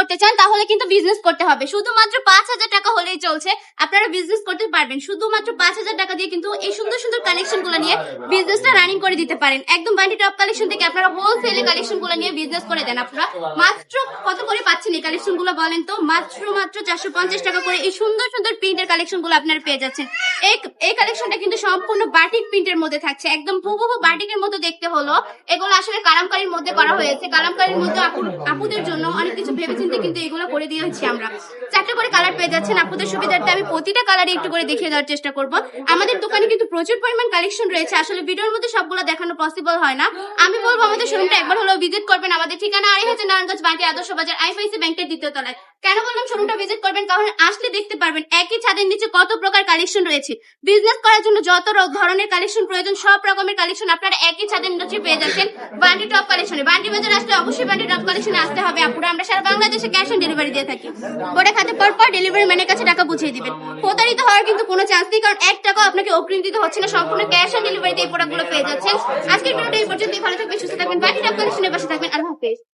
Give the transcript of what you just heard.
করতে চান তাহলে কিন্তু বিজনেস করতে হবে। শুধুমাত্র 5,000 টাকা হলেই চলছে, আপনারা বিজনেস করতে পারবেন। শুধুমাত্র 5,000 টাকা দিয়ে কিন্তু এই সুন্দর সুন্দর কালেকশন গুলো নিয়ে বিজনেসটা রানিং করে দিতে পারেন। একদম বান্টি টপ কালেকশন থেকে আপনারা হোলসেলে কালেকশন গুলো নিয়ে বিজনেস করে দেন। আপনারা মাত্র কত করে পাচ্ছেন এই কালেকশন গুলো বলেন তো? মাত্র 450 টাকা করে এই সুন্দর সুন্দর প্রিন্টের কালেকশন গুলো আপনারা পেয়ে যাচ্ছেন। এই কালেকশনটা কিন্তু সম্পূর্ণ বাটিক প্রিন্টের মধ্যে থাকছে, একদম হুবহু বাটিকের মতো দেখতে হলো। এগুলো আসলে কালামকারীর মধ্যে করা হয়েছে। কালামকারীর মধ্যে আপুদের জন্য অনেক কিছু ভেবেচিন্তে কিন্তু এগুলো করে দিয়েছি আমরা। 4টা করে কালার পেয়ে যাচ্ছেন আপুদের সুবিধার্থে। আমি প্রতিটা কালারে একটু করে দেখিয়ে দেওয়ার চেষ্টা করব। আমাদের দোকানে কিন্তু প্রচুর পরিমাণ কালেকশন রয়েছে, আসলে ভিডিওর মধ্যে সবগুলো দেখানো পসিবল হয় না। আমি বলবো আমাদের শোরুমটা একবার হলেও ভিজিট করবেন। আমাদের ঠিকানা 2.5 নারায়ণগঞ্জ বান্টি আদর্শ বাজার আইএফআইসি ব্যাংকের 2য় তলায়। কেন বললাম শোরুমটা ভিজিট করবেন? কারণ আসলে দেখতে পারবেন একই ছাদের নিচে কত প্রকার কালেকশন রয়েছে। বিজনেস করার জন্য যত ধরনের কালেকশন প্রয়োজন সব রকমের কালেকশন আপনারা একই ছাদের নিচে পেয়ে যাচ্ছেন বান্টি টপ কালেকশনে। বান্টি বাজার আসলে অবশ্যই বান্টি টপ কালেকশনে আসতে হবে আপুরা। আমরা সারা বাংলাদেশে ক্যাশ অন ডেলিভারি দিয়ে থাকি। প্রোডাক্ট হাতে পাওয়ার পর ডেলিভারি ম্যানের কাছে টাকা বুঝিয়ে দিবেন। প্রতারিত হওয়ার কিন্তু কোনো চান্স নেই, কারণ 1 টাকাও আপনাকে অগ্রিম দিতে হচ্ছে না। সম্পূর্ণ ক্যাশ অন ডেলিভারিতে এই প্রোডাক্টগুলো পেয়ে যাচ্ছেন। আজকের ভিডিওটা এই পর্যন্তই। ভালো থাকবেন, সুস্থ থাকবেন, বান্টি টপ কালেকশনের পাশে থাকবেন। আল্লাহ হাফেজ।